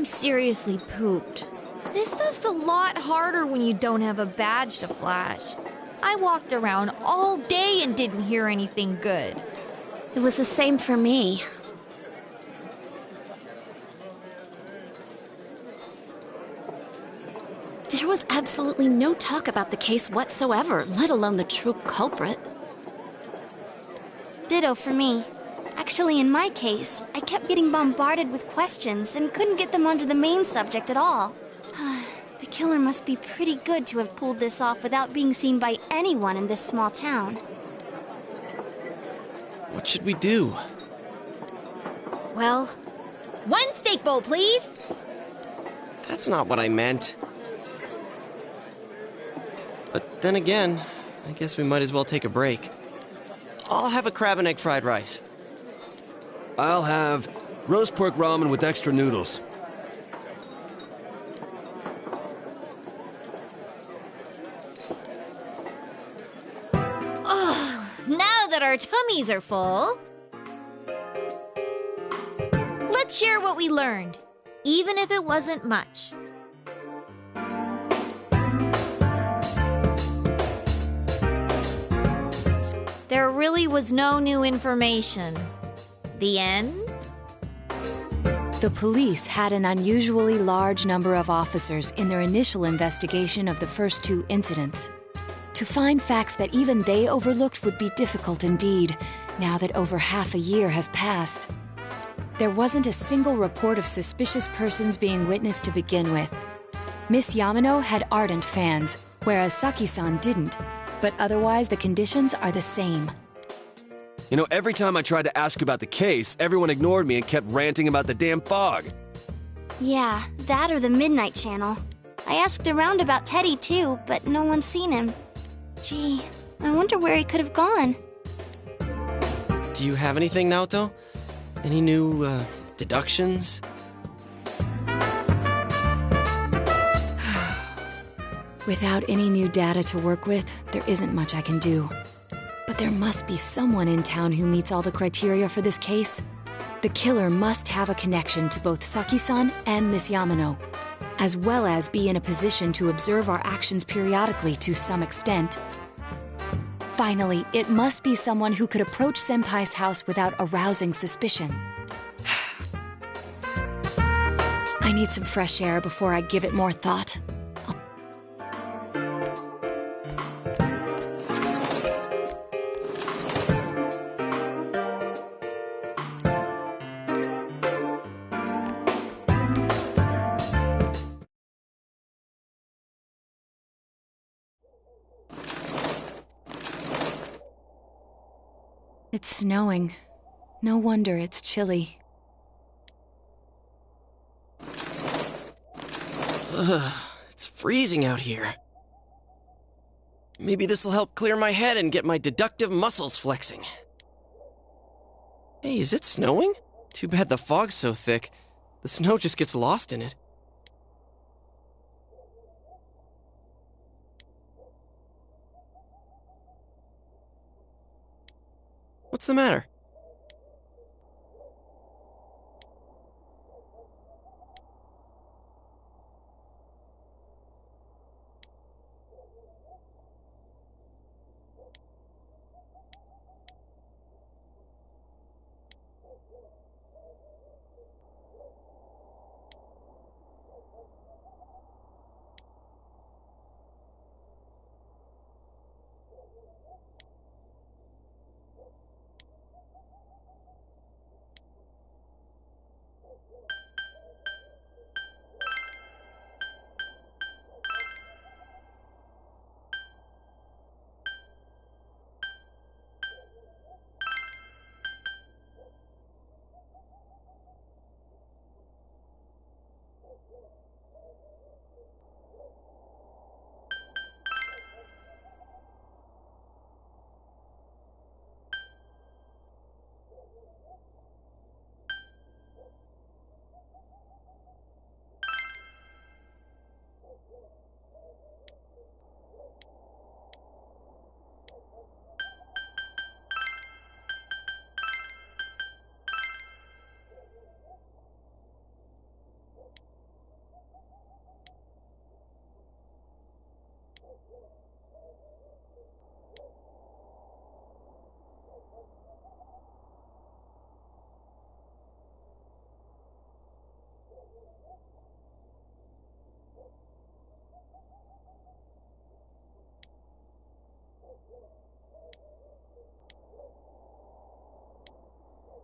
I'm seriously pooped. This stuff's a lot harder when you don't have a badge to flash. I walked around all day and didn't hear anything good. It was the same for me. There was absolutely no talk about the case whatsoever, let alone the true culprit. Ditto for me. Actually, in my case, I kept getting bombarded with questions and couldn't get them onto the main subject at all. The killer must be pretty good to have pulled this off without being seen by anyone in this small town. What should we do? Well, one steak bowl, please. That's not what I meant. But then again, I guess we might as well take a break. I'll have a crab and egg fried rice. I'll have roast pork ramen with extra noodles. Now that our tummies are full, let's share what we learned, even if it wasn't much. There really was no new information. The end? The police had an unusually large number of officers in their initial investigation of the first two incidents. To find facts that even they overlooked would be difficult indeed, now that over half a year has passed. There wasn't a single report of suspicious persons being witnessed to begin with. Miss Yamano had ardent fans, whereas Saki-san didn't, but otherwise the conditions are the same. You know, every time I tried to ask about the case, everyone ignored me and kept ranting about the damn fog. Yeah, that or the Midnight Channel. I asked around about Teddy too, but no one's seen him. Gee, I wonder where he could have gone. Do you have anything, Naoto? Any new, deductions? Without any new data to work with, there isn't much I can do. But there must be someone in town who meets all the criteria for this case. The killer must have a connection to both Saki-san and Miss Yamano, as well as be in a position to observe our actions periodically to some extent. Finally, it must be someone who could approach Senpai's house without arousing suspicion. I need some fresh air before I give it more thought. It's snowing. No wonder it's chilly. It's freezing out here. Maybe this'll help clear my head and get my deductive muscles flexing. Hey, is it snowing? Too bad the fog's so thick. The snow just gets lost in it. What's the matter?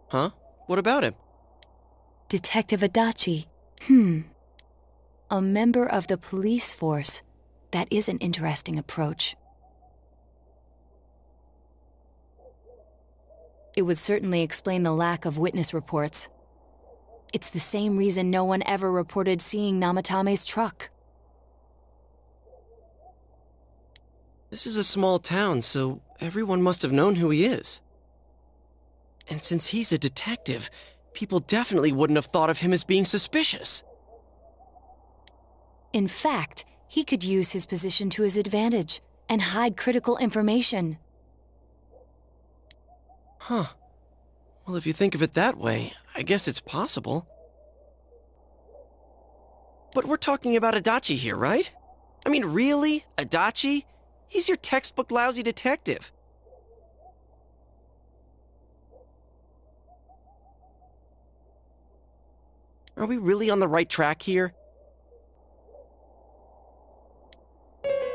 Huh? What about him? Detective Adachi. A member of the police force. That is an interesting approach. It would certainly explain the lack of witness reports. It's the same reason no one ever reported seeing Namatame's truck. This is a small town, so everyone must have known who he is. And since he's a detective, people definitely wouldn't have thought of him as being suspicious. In fact, he could use his position to his advantage and hide critical information. Huh. Well, if you think of it that way, I guess it's possible. But we're talking about Adachi here, right? I mean, really? Adachi? He's your textbook lousy detective. Are we really on the right track here?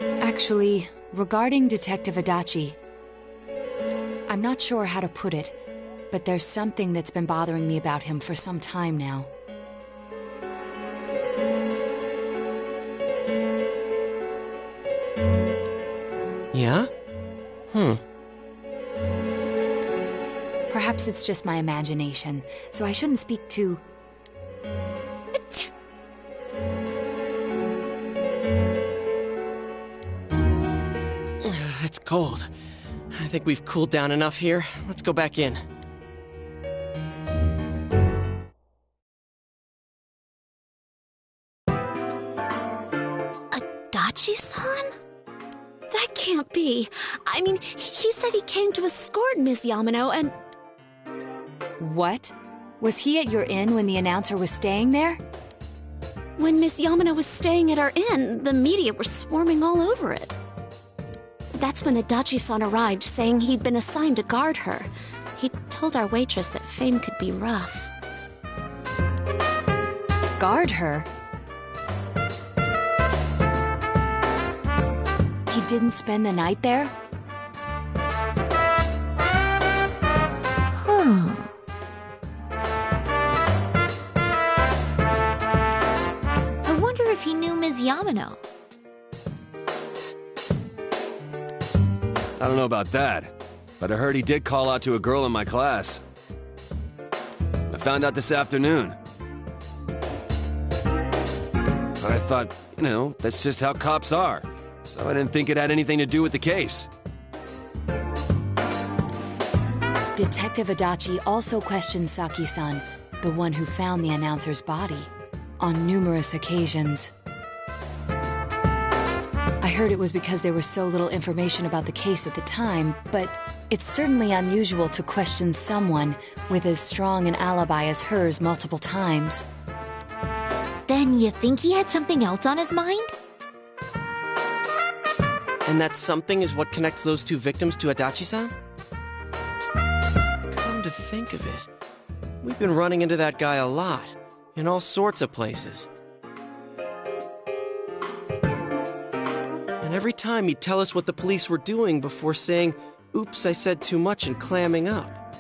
Actually, regarding Detective Adachi, I'm not sure how to put it, but there's something that's been bothering me about him for some time now. Yeah? Perhaps it's just my imagination, so I shouldn't speak too... It's cold. I think we've cooled down enough here. Let's go back in. Adachi-san? That can't be. I mean, he said he came to escort Miss Yamano and... What? Was he at your inn when the announcer was staying there? When Miss Yamano was staying at our inn, the media were swarming all over it. That's when Adachi-san arrived, saying he'd been assigned to guard her. He told our waitress that fame could be rough. Guard her? He didn't spend the night there? I wonder if he knew Ms. Yamano. I don't know about that, but I heard he did call out to a girl in my class. I found out this afternoon. But I thought, that's just how cops are. So I didn't think it had anything to do with the case. Detective Adachi also questioned Saki-san, the one who found the announcer's body, on numerous occasions. I heard it was because there was so little information about the case at the time, but it's certainly unusual to question someone with as strong an alibi as hers multiple times. Then you think he had something else on his mind? And that something is what connects those two victims to Adachi-san? Come to think of it, we've been running into that guy a lot, in all sorts of places. And every time he'd tell us what the police were doing before saying, "Oops, I said too much," and clamming up.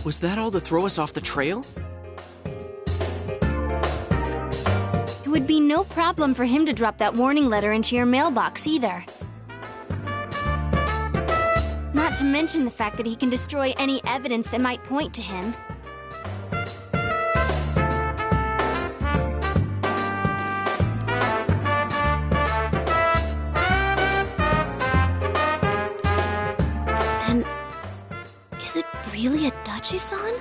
Was that all to throw us off the trail? It would be no problem for him to drop that warning letter into your mailbox either. Not to mention the fact that he can destroy any evidence that might point to him. Then, is it really Adachi-san?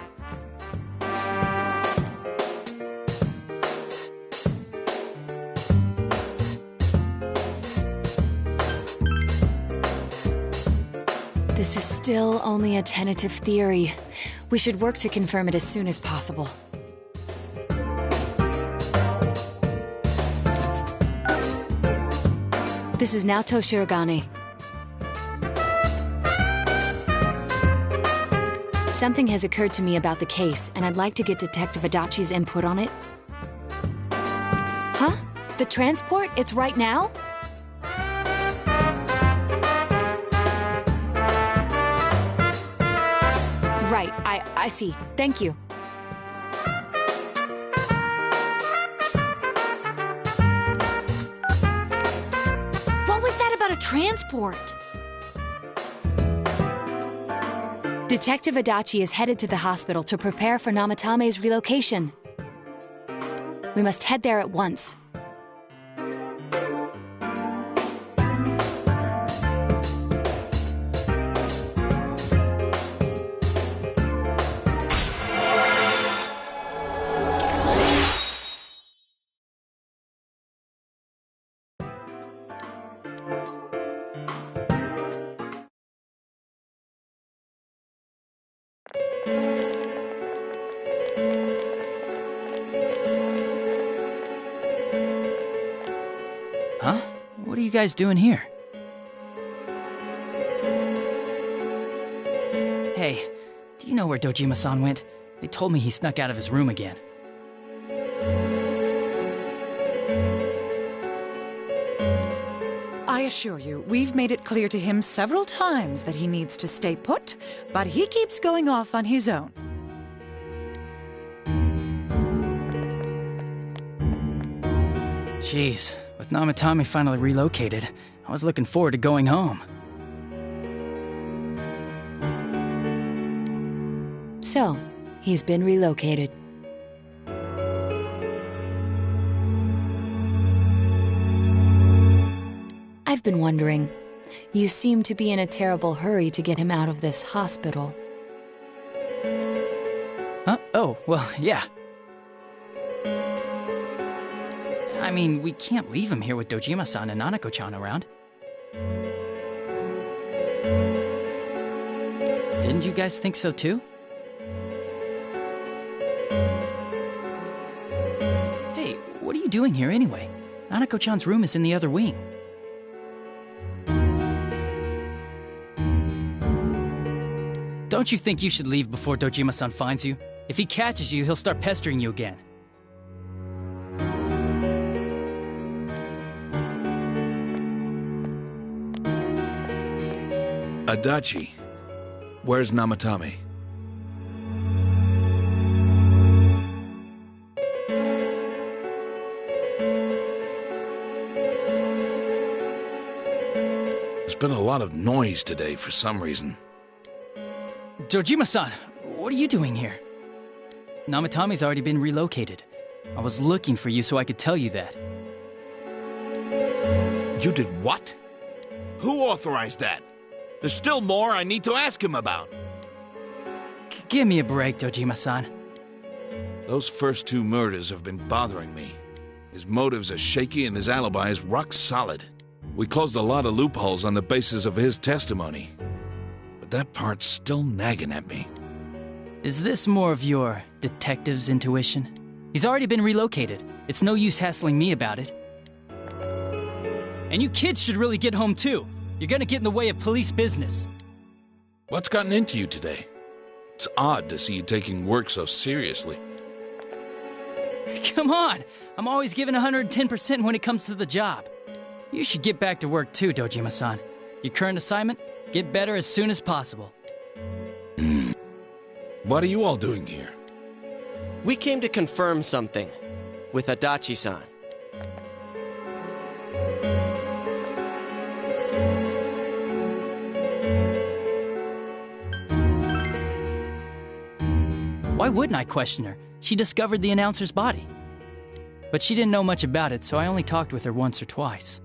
This is still only a tentative theory. We should work to confirm it as soon as possible. This is Naoto Shirogane. Something has occurred to me about the case, and I'd like to get Detective Adachi's input on it. Huh? The transport? It's right now? Right, I see. Thank you. What was that about a transport? Detective Adachi is headed to the hospital to prepare for Namatame's relocation. We must head there at once. Huh? What are you guys doing here? Hey, do you know where Dojima-san went? They told me he snuck out of his room again. I assure you, we've made it clear to him several times that he needs to stay put, but he keeps going off on his own. Jeez, with Namatame finally relocated, I was looking forward to going home. So, he's been relocated. I've been wondering, you seem to be in a terrible hurry to get him out of this hospital. Huh? Oh, well, yeah. I mean, we can't leave him here with Dojima-san and Nanako-chan around. Didn't you guys think so too? Hey, what are you doing here anyway? Nanako-chan's room is in the other wing. Don't you think you should leave before Dojima-san finds you? If he catches you, he'll start pestering you again. Adachi, where's Namatame? There's been a lot of noise today for some reason. Dojima-san, what are you doing here? Namatame's already been relocated. I was looking for you so I could tell you that. You did what? Who authorized that? There's still more I need to ask him about. Give me a break, Dojima-san. Those first two murders have been bothering me. His motives are shaky and his alibi is rock solid. We closed a lot of loopholes on the basis of his testimony. But that part's still nagging at me. Is this more of your detective's intuition? He's already been relocated. It's no use hassling me about it. And you kids should really get home too. You're gonna get in the way of police business. What's gotten into you today? It's odd to see you taking work so seriously. Come on! I'm always giving 110% when it comes to the job. You should get back to work too, Dojima-san. Your current assignment? Get better as soon as possible. What are you all doing here? We came to confirm something with Adachi-san. Why wouldn't I question her? She discovered the announcer's body. But she didn't know much about it, so I only talked with her once or twice.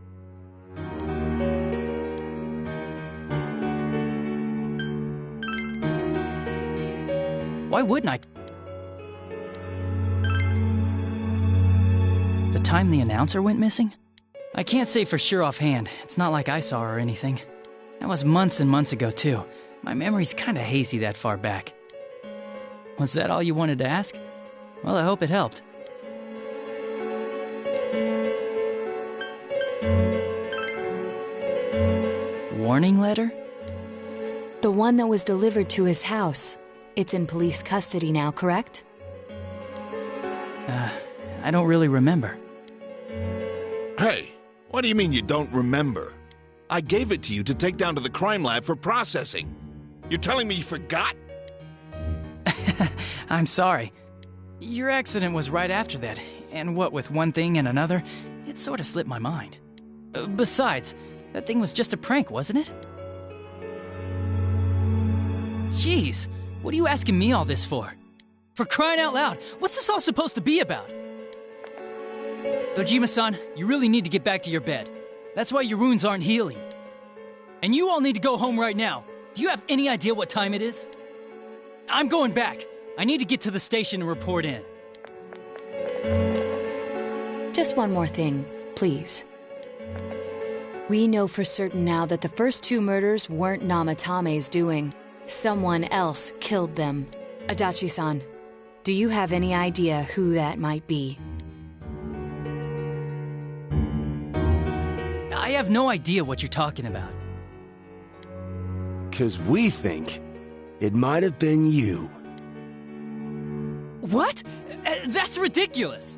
Why wouldn't I? The time the announcer went missing? I can't say for sure offhand. It's not like I saw her or anything. That was months and months ago, too. My memory's kinda hazy that far back. Was that all you wanted to ask? Well, I hope it helped. Warning letter? The one that was delivered to his house. It's in police custody now, correct? I don't really remember. Hey, what do you mean you don't remember? I gave it to you to take down to the crime lab for processing. You're telling me you forgot? I'm sorry. Your accident was right after that, and what with one thing and another, it sort of slipped my mind. Besides, that thing was just a prank, wasn't it? Jeez, what are you asking me all this for? For crying out loud, what's this all supposed to be about? Dojima-san, you really need to get back to your bed. That's why your wounds aren't healing. And you all need to go home right now. Do you have any idea what time it is? I'm going back. I need to get to the station and report in. Just one more thing, please. We know for certain now that the first 2 murders weren't Namatame's doing. Someone else killed them. Adachi-san, do you have any idea who that might be? I have no idea what you're talking about. 'Cause we think it might have been you. What? That's ridiculous!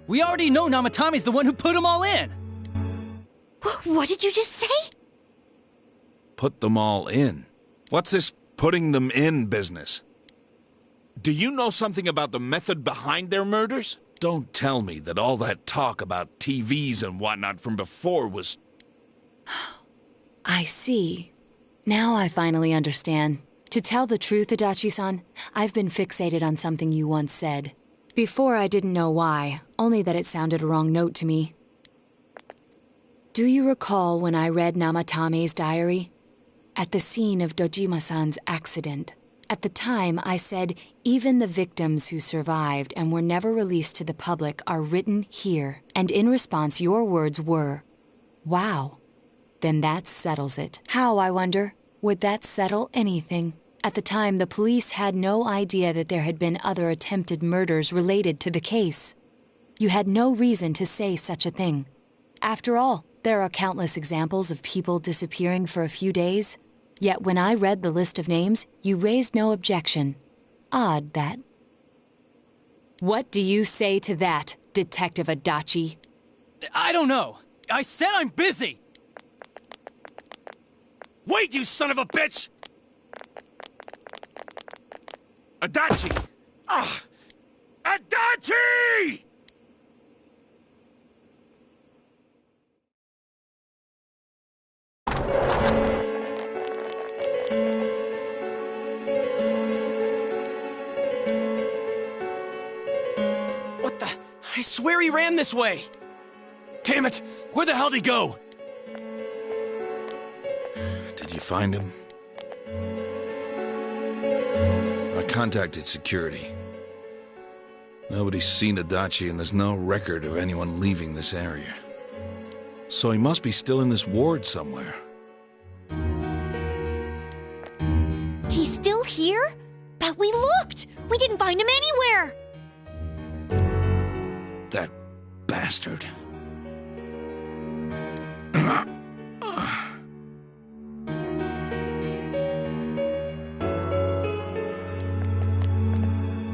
We already know Namatame's the one who put them all in! What did you just say? Put them all in? What's this putting them in business? Do you know something about the method behind their murders? Don't tell me that all that talk about TVs and whatnot from before was... I see. Now I finally understand. To tell the truth, Adachi-san, I've been fixated on something you once said. Before I didn't know why, only that it sounded a wrong note to me. Do you recall when I read Namatame's diary? At the scene of Dojima-san's accident. At the time, I said, even the victims who survived and were never released to the public are written here. And in response, your words were, wow. Then that settles it. How, I wonder? Would that settle anything? At the time, the police had no idea that there had been other attempted murders related to the case. You had no reason to say such a thing. After all, there are countless examples of people disappearing for a few days. Yet when I read the list of names, you raised no objection. Odd, that. What do you say to that, Detective Adachi? I don't know. I said I'm busy! Wait, you son of a bitch! Adachi! Ah! Adachi! What the? I swear he ran this way! Damn it! Where the hell did he go? Did you find him? I contacted security. Nobody's seen Adachi and there's no record of anyone leaving this area. So he must be still in this ward somewhere. He's still here? But we looked! We didn't find him anywhere! That bastard.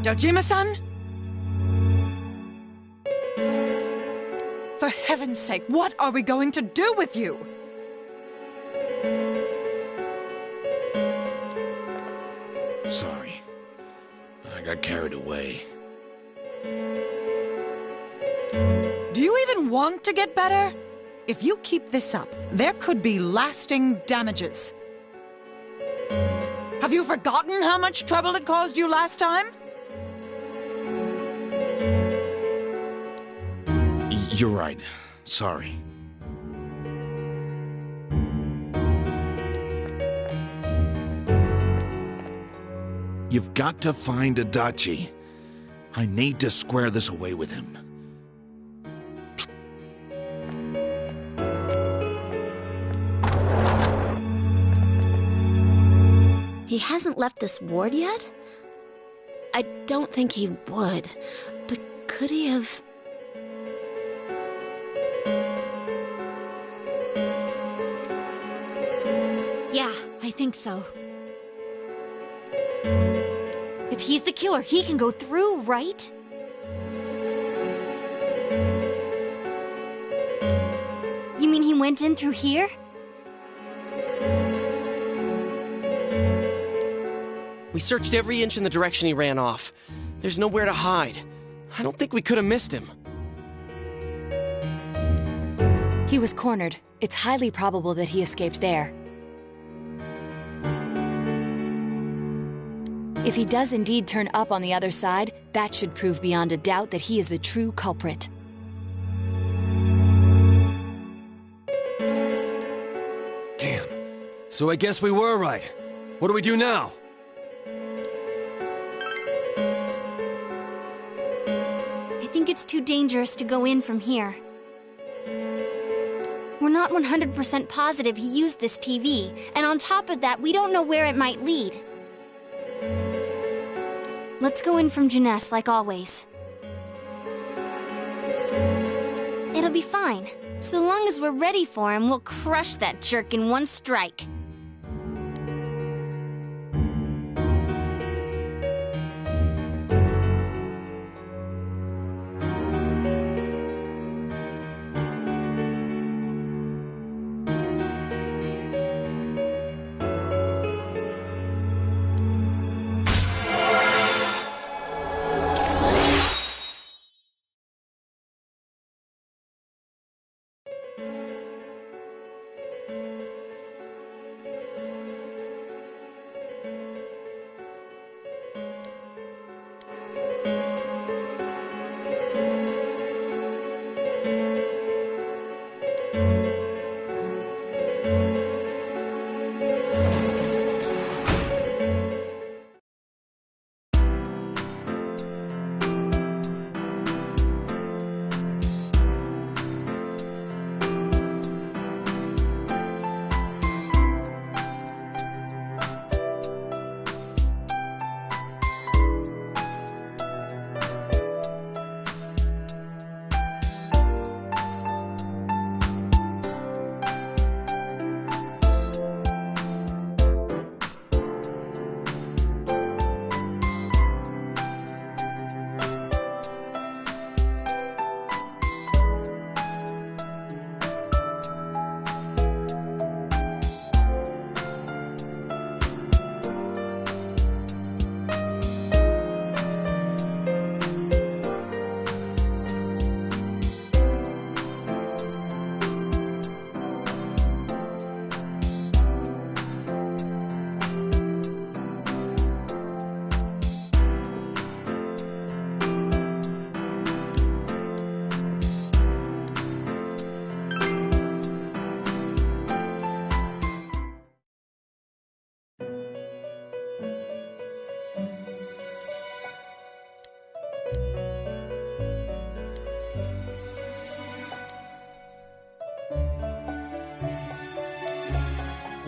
Dojima-san? For heaven's sake, what are we going to do with you? Sorry. I got carried away. Do you even want to get better? If you keep this up, there could be lasting damages. Have you forgotten how much trouble it caused you last time? You're right. Sorry. You've got to find Adachi. I need to square this away with him. He hasn't left this ward yet? I don't think he would, but could he have... Yeah, I think so. If he's the killer, he can go through, right? You mean he went in through here? We searched every inch in the direction he ran off. There's nowhere to hide. I don't think we could have missed him. He was cornered. It's highly probable that he escaped there. If he does indeed turn up on the other side, that should prove beyond a doubt that he is the true culprit. Damn. So I guess we were right. What do we do now? I think it's too dangerous to go in from here. We're not 100% positive he used this TV, and on top of that, we don't know where it might lead. Let's go in from Jeunesse like always. It'll be fine. So long as we're ready for him, we'll crush that jerk in one strike.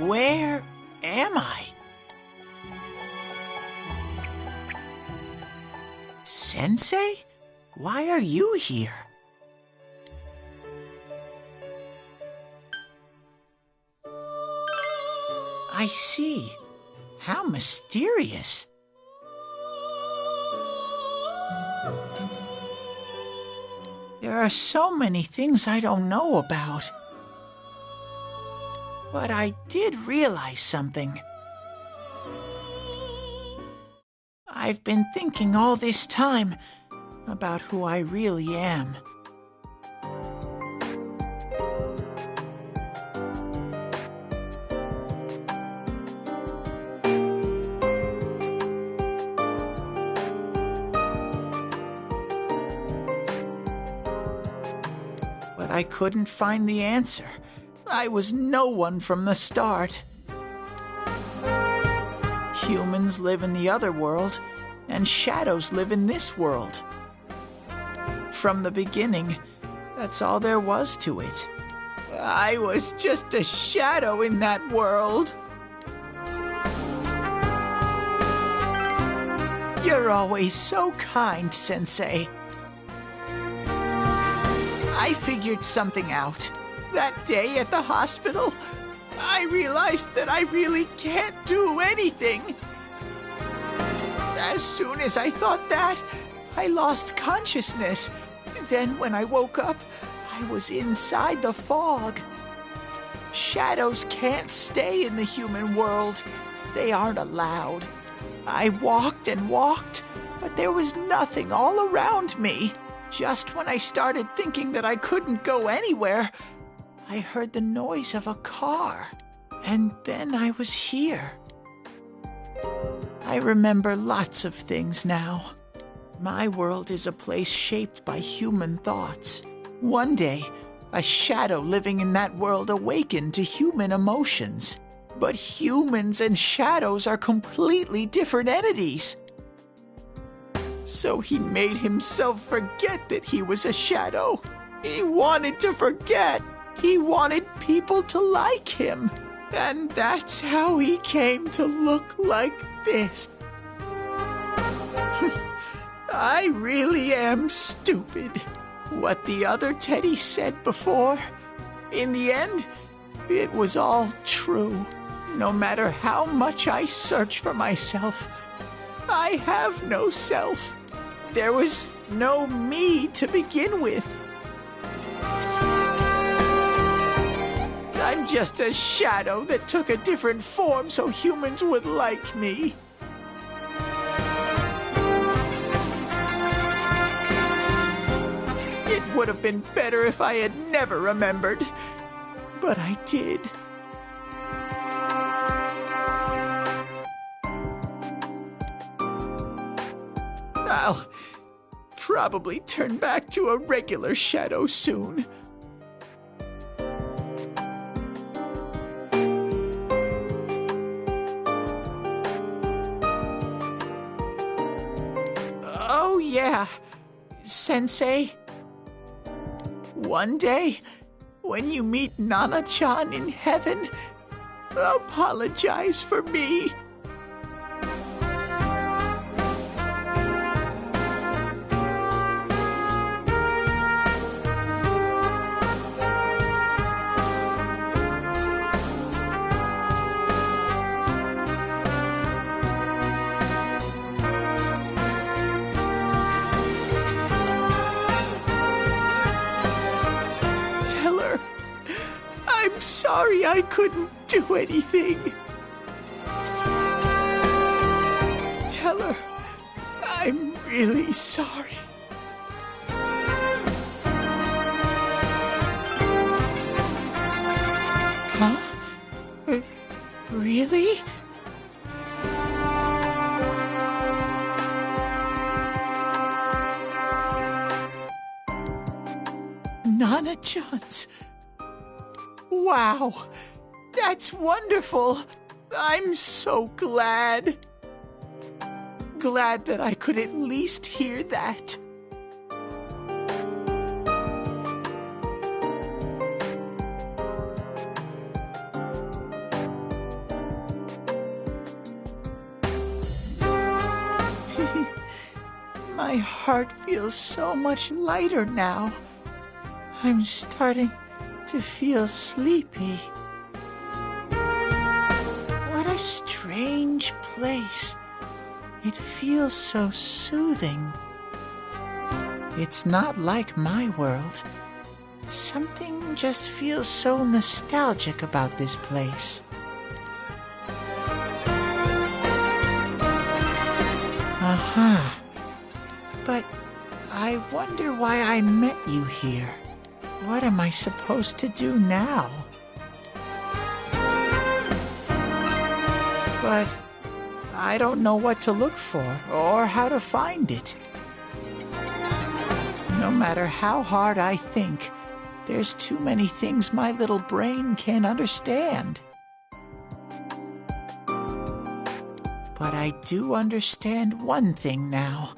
Where am I? Sensei? Why are you here? I see. How mysterious. There are so many things I don't know about. But I did realize something. I've been thinking all this time about who I really am. But I couldn't find the answer. I was no one from the start. Humans live in the other world, and shadows live in this world. From the beginning, that's all there was to it. I was just a shadow in that world. You're always so kind, Sensei. I figured something out. That day at the hospital, I realized that I really can't do anything. As soon as I thought that, I lost consciousness. Then when I woke up, I was inside the fog. Shadows can't stay in the human world. They aren't allowed. I walked and walked, but there was nothing all around me. Just when I started thinking that I couldn't go anywhere, I heard the noise of a car, and then I was here. I remember lots of things now. My world is a place shaped by human thoughts. One day, a shadow living in that world awakened to human emotions. But humans and shadows are completely different entities. So he made himself forget that he was a shadow. He wanted to forget. He wanted people to like him. And that's how he came to look like this. I really am stupid. What the other Teddy said before, in the end, it was all true. No matter how much I search for myself, I have no self. There was no me to begin with. I'm just a shadow that took a different form so humans would like me. It would have been better if I had never remembered, but I did. I'll probably turn back to a regular shadow soon. Oh yeah, Sensei. One day, when you meet Nana-chan in heaven, apologize for me. I'm sorry I couldn't do anything. Tell her I'm really sorry. Huh? Really? Nana-chan's. Wow, that's wonderful. I'm so glad. Glad that I could at least hear that. My heart feels so much lighter now. I'm starting to feel sleepy. What a strange place. It feels so soothing. It's not like my world. Something just feels so nostalgic about this place. Uh-huh. But I wonder why I met you here. What am I supposed to do now? But I don't know what to look for or how to find it. No matter how hard I think, there's too many things my little brain can't understand. But I do understand one thing now.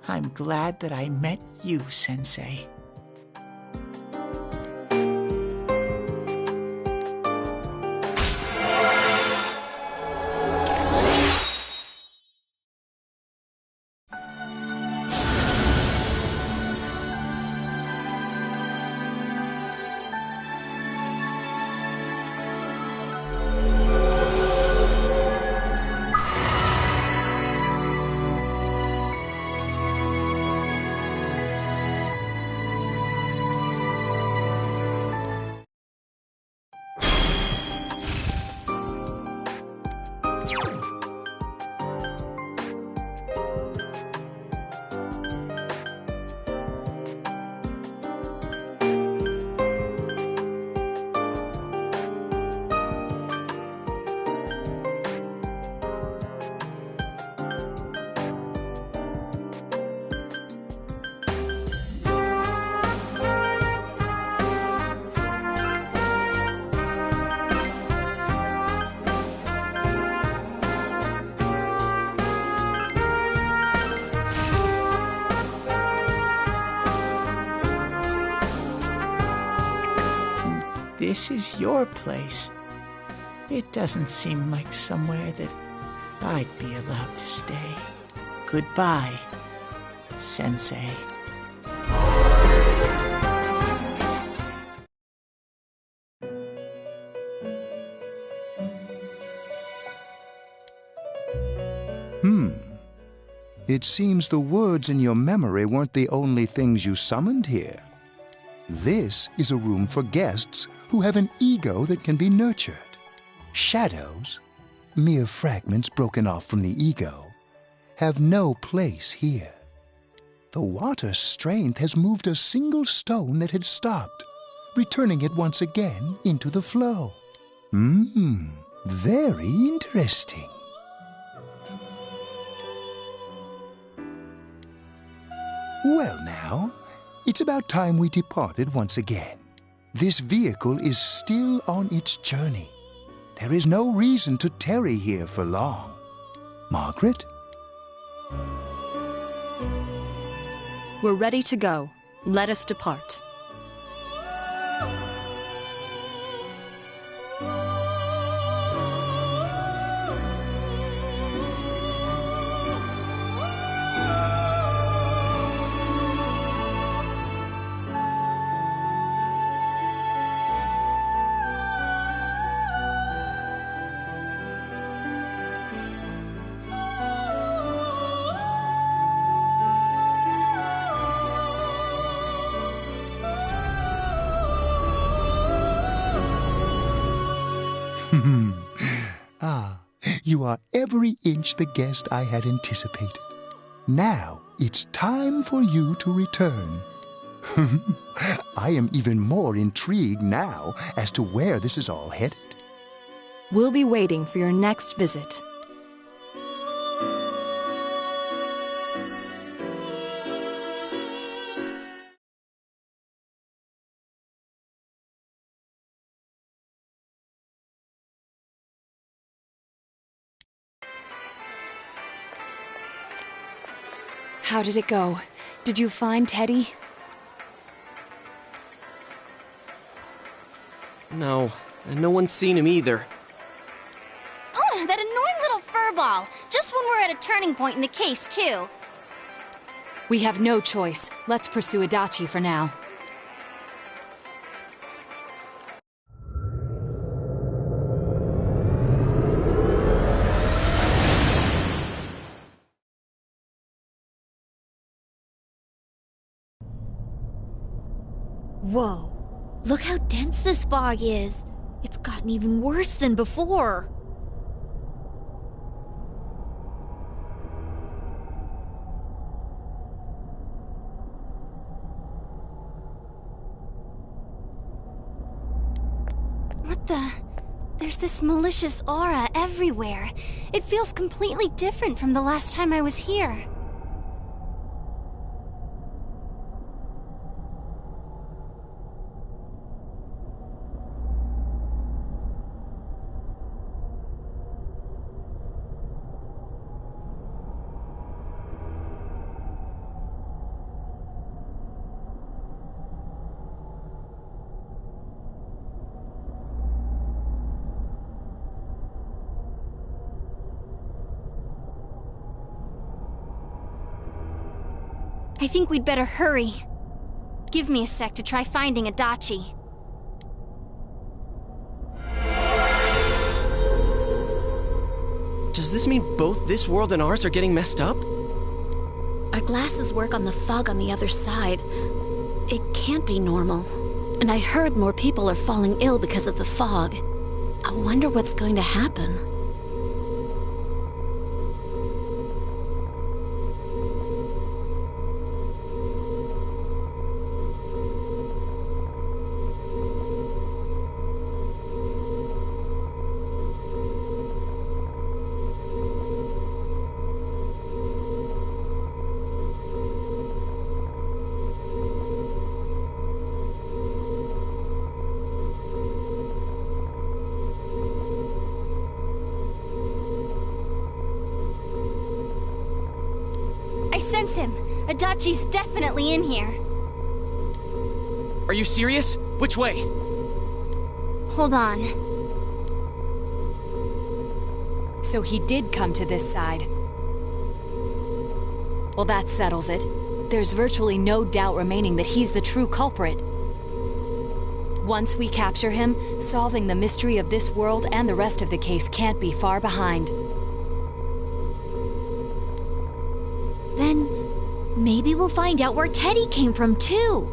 I'm glad that I met you, Sensei. this is your place. It doesn't seem like somewhere that I'd be allowed to stay. Goodbye, Sensei. It seems the words in your memory weren't the only things you summoned here. This is a room for guests who have an ego that can be nurtured. Shadows, mere fragments broken off from the ego, have no place here. The water's strength has moved a single stone that had stopped, returning it once again into the flow. Very interesting. Well now, it's about time we departed once again. This vehicle is still on its journey. There is no reason to tarry here for long. Margaret? We're ready to go. Let us depart. You are every inch the guest I had anticipated. Now it's time for you to return. I am even more intrigued now as to where this is all headed. We'll be waiting for your next visit. How did it go? Did you find Teddy? No, and no one's seen him either. Ugh, that annoying little furball. Just when we're at a turning point in the case, too. We have no choice. Let's pursue Adachi for now. Whoa. Look how dense this fog is. It's gotten even worse than before. What the? There's this malicious aura everywhere. It feels completely different from the last time I was here. I think we'd better hurry. Give me a sec to try finding Adachi. Does this mean both this world and ours are getting messed up? Our glasses work on the fog on the other side. It can't be normal. And I heard more people are falling ill because of the fog. I wonder what's going to happen. I sense him. Adachi's definitely in here. Are you serious? Which way? Hold on. So he did come to this side. Well, that settles it. There's virtually no doubt remaining that he's the true culprit. Once we capture him, solving the mystery of this world and the rest of the case can't be far behind. Then maybe we'll find out where Teddy came from, too.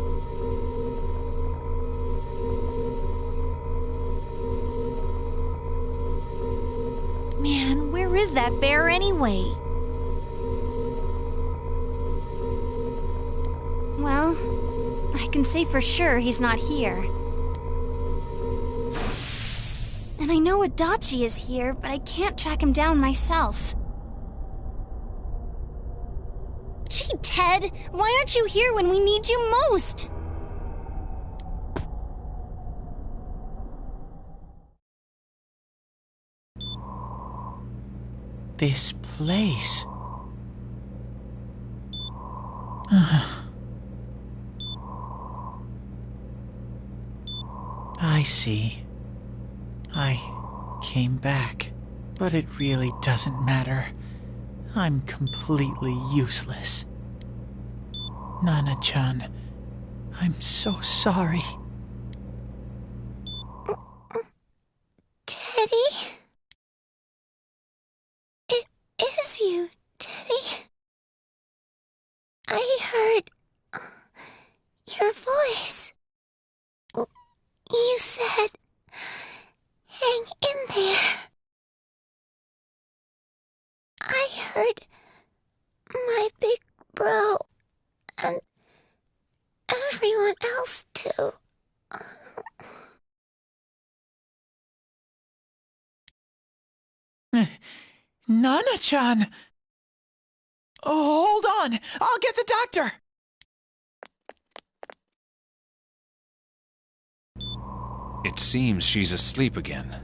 Man, where is that bear anyway? Well, I can say for sure he's not here. And I know Adachi is here, but I can't track him down myself. Gee, Ted, why aren't you here when we need you most? This place. I see. I came back, but it really doesn't matter. I'm completely useless. Nana-chan, I'm so sorry. Teddy? It is you, Teddy. I heard your voice. You said, hang in there. I heard my big bro and everyone else too. Nana-chan! Oh, hold on! I'll get the doctor! It seems she's asleep again.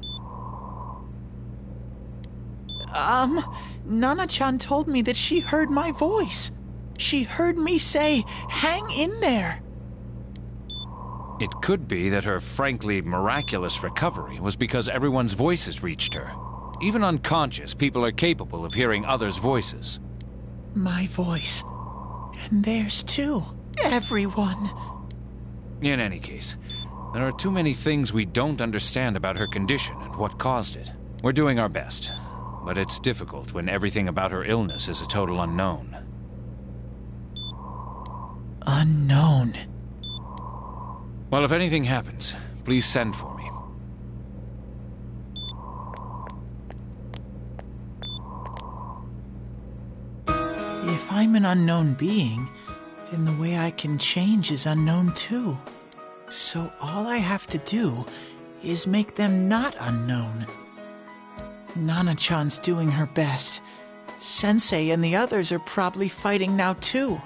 Nana-chan told me that she heard my voice. She heard me say, hang in there. It could be that her frankly miraculous recovery was because everyone's voices reached her. Even unconscious, people are capable of hearing others' voices. My voice. And theirs too. Everyone. In any case, there are too many things we don't understand about her condition and what caused it. We're doing our best, but it's difficult when everything about her illness is a total unknown. Unknown. Well, if anything happens, please send for me. If I'm an unknown being, then the way I can change is unknown too. So all I have to do is make them not unknown. Nana-chan's doing her best. Sensei and the others are probably fighting now too.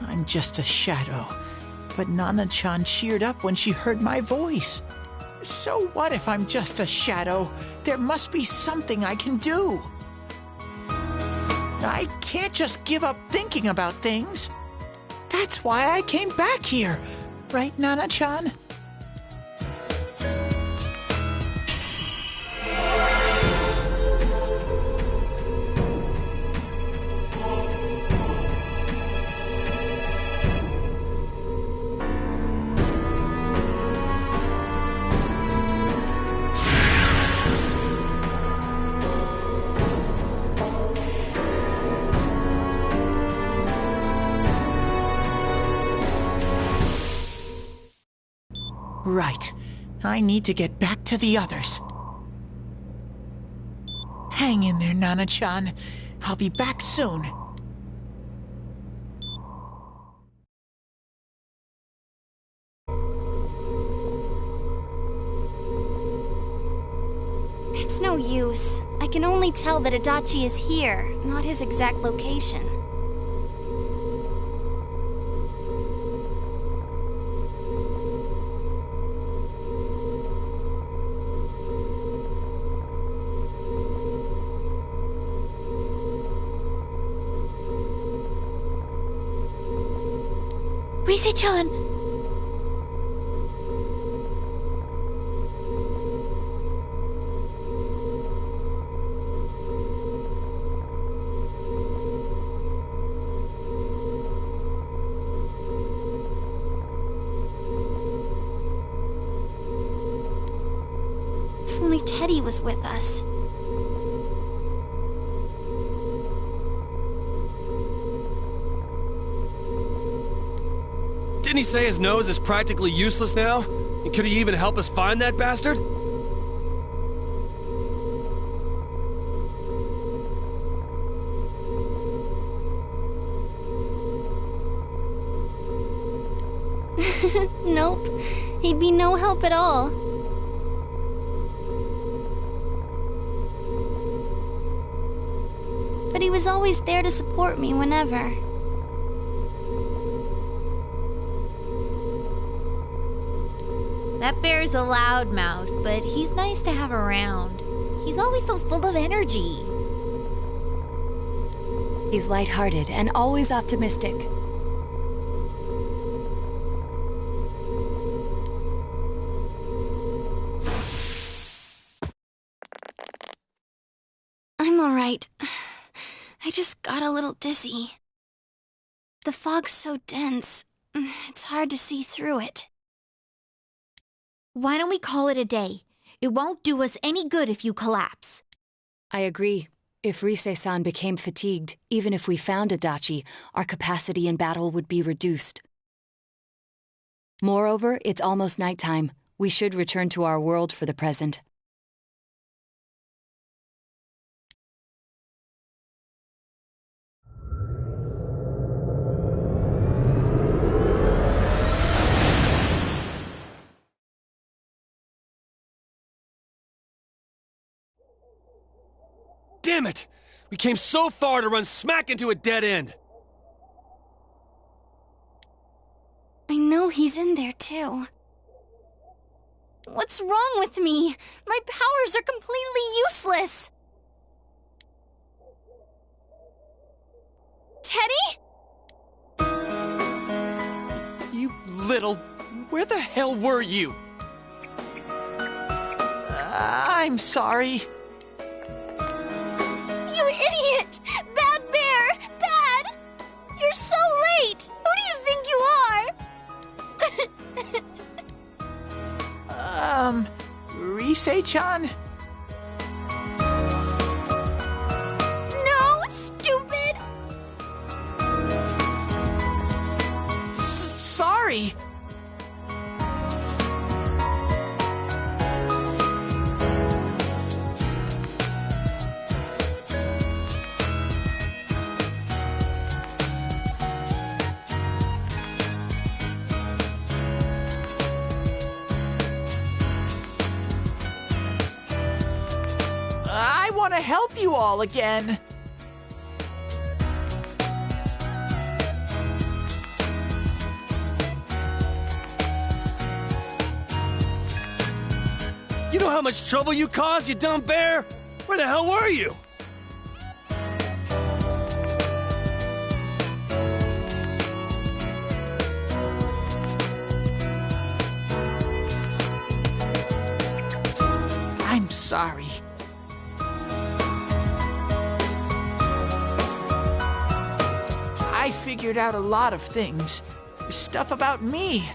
I'm just a shadow, but Nana-chan cheered up when she heard my voice. So what if I'm just a shadow? There must be something I can do. I can't just give up thinking about things. That's why I came back here. Right, Nana-chan? Right. I need to get back to the others. Hang in there, Nana-chan. I'll be back soon. It's no use. I can only tell that Adachi is here, not his exact location. Rise-chan! If only Teddy was with us. Didn't he say his nose is practically useless now? And could he even help us find that bastard? Nope. He'd be no help at all. But he was always there to support me whenever. That bear's a loudmouth, but he's nice to have around. He's always so full of energy. He's lighthearted and always optimistic. I'm alright. I just got a little dizzy. The fog's so dense, it's hard to see through it. Why don't we call it a day? It won't do us any good if you collapse. I agree. If Rise-san became fatigued, even if we found Adachi, our capacity in battle would be reduced. Moreover, it's almost nighttime. We should return to our world for the present. Damn it! We came so far to run smack into a dead end! I know he's in there too. What's wrong with me? My powers are completely useless! Teddy? You little... Where the hell were you? I'm sorry. You idiot! Bad bear! Bad! You're so late! Who do you think you are? Rise-chan? No, stupid! Sorry. I want to help you all again. You know how much trouble you caused, you dumb bear? Where the hell were you? I'm sorry. I figured out a lot of things. Stuff about me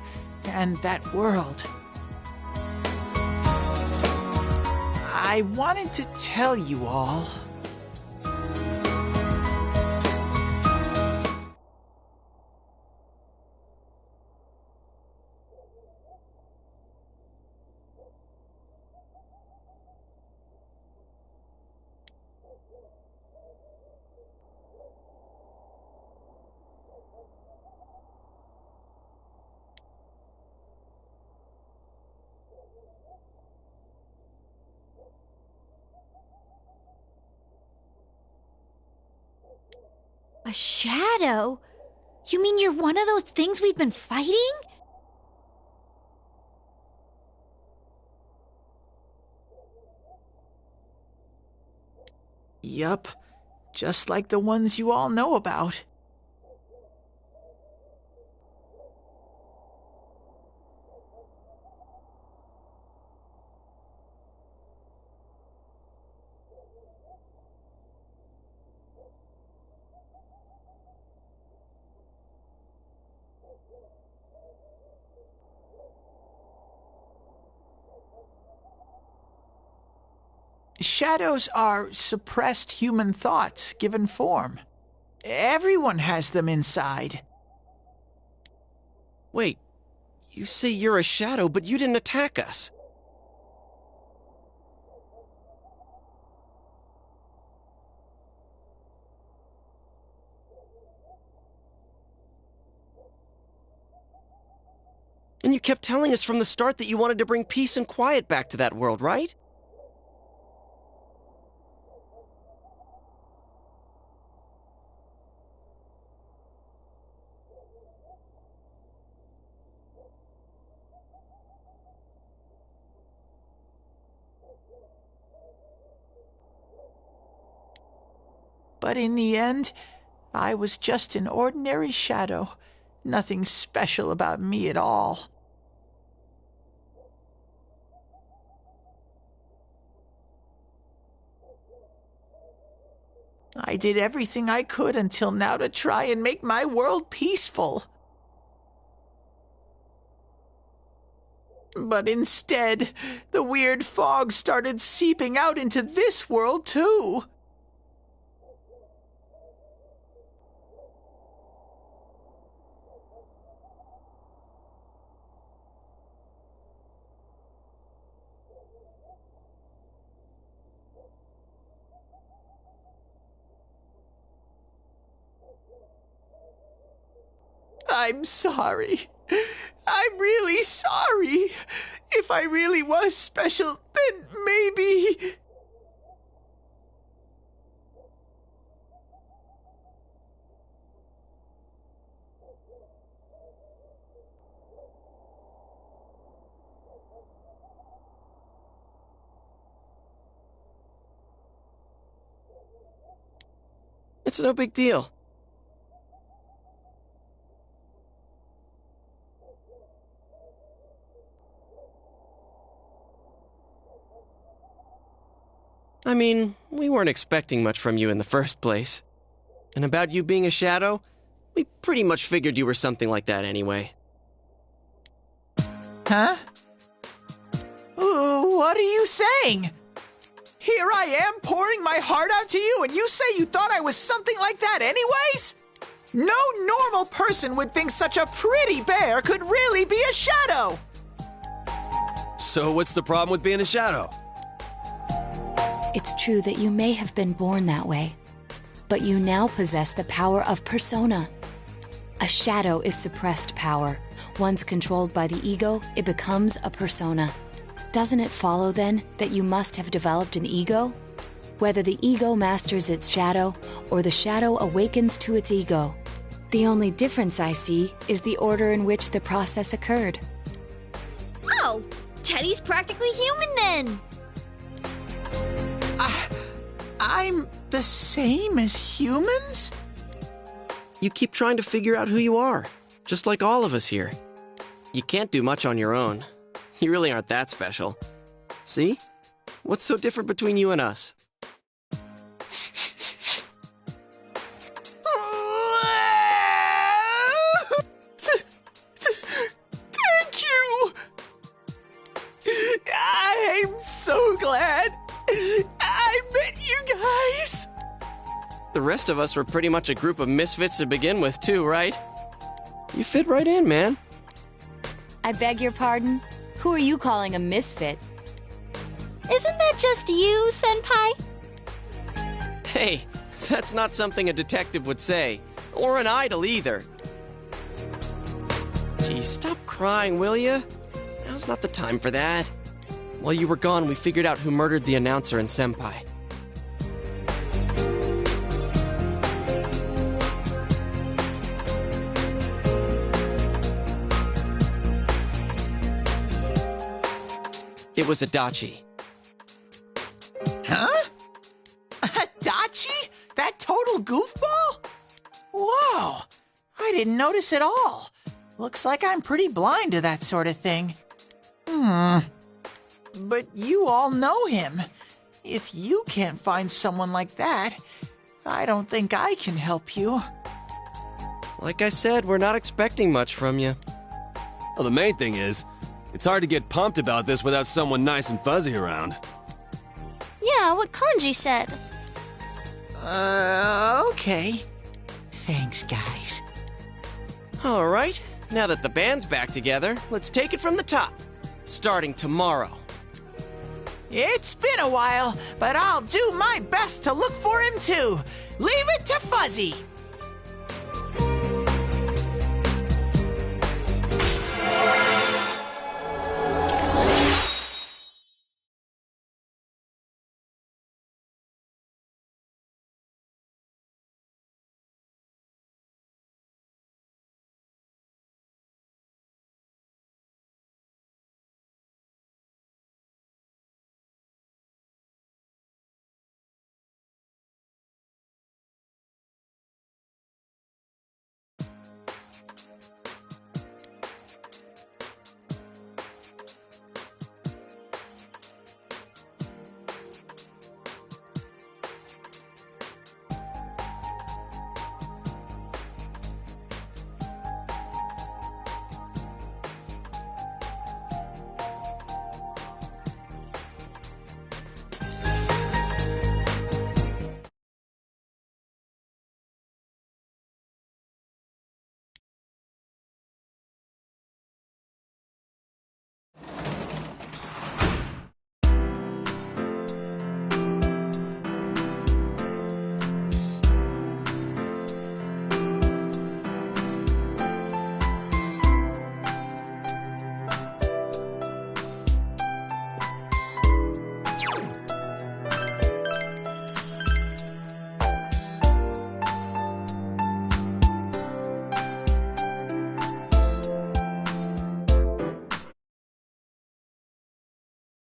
and that world. I wanted to tell you all. A shadow? You mean you're one of those things we've been fighting? Yup, just like the ones you all know about. Shadows are suppressed human thoughts given form. Everyone has them inside. Wait, you say you're a shadow, but you didn't attack us. And you kept telling us from the start that you wanted to bring peace and quiet back to that world, right? But in the end, I was just an ordinary shadow. Nothing special about me at all. I did everything I could until now to try and make my world peaceful. But instead, the weird fog started seeping out into this world too. I'm sorry. I'm really sorry. If I really was special, then maybe... It's no big deal. I mean, we weren't expecting much from you in the first place. And about you being a shadow, we pretty much figured you were something like that anyway. Huh? What are you saying? Here I am pouring my heart out to you, and you say you thought I was something like that anyways? No normal person would think such a pretty bear could really be a shadow! So what's the problem with being a shadow? It's true that you may have been born that way, but you now possess the power of persona. A shadow is suppressed power. Once controlled by the ego, it becomes a persona. Doesn't it follow, then, that you must have developed an ego? Whether the ego masters its shadow, or the shadow awakens to its ego. The only difference I see is the order in which the process occurred. Oh, Teddy's practically human then! I'm the same as humans? You keep trying to figure out who you are, just like all of us here. You can't do much on your own. You really aren't that special. See? What's so different between you and us? Thank you! I'm so glad I met you guys! The rest of us were pretty much a group of misfits to begin with, too, right? You fit right in, man. I beg your pardon? Who are you calling a misfit? Isn't that just you, Senpai? Hey, that's not something a detective would say. Or an idol, either. Geez, stop crying, will ya? Now's not the time for that. While you were gone, we figured out who murdered the announcer and Senpai. It was Adachi. Huh? Adachi? That total goofball? Whoa! I didn't notice at all. Looks like I'm pretty blind to that sort of thing. But you all know him. If you can't find someone like that, I don't think I can help you. Like I said, we're not expecting much from you. Well, the main thing is, it's hard to get pumped about this without someone nice and fuzzy around. Yeah, what Kanji said. Okay. Thanks, guys. All right, now that the band's back together, let's take it from the top. Starting tomorrow. It's been a while, but I'll do my best to look for him too. Leave it to Fuzzy.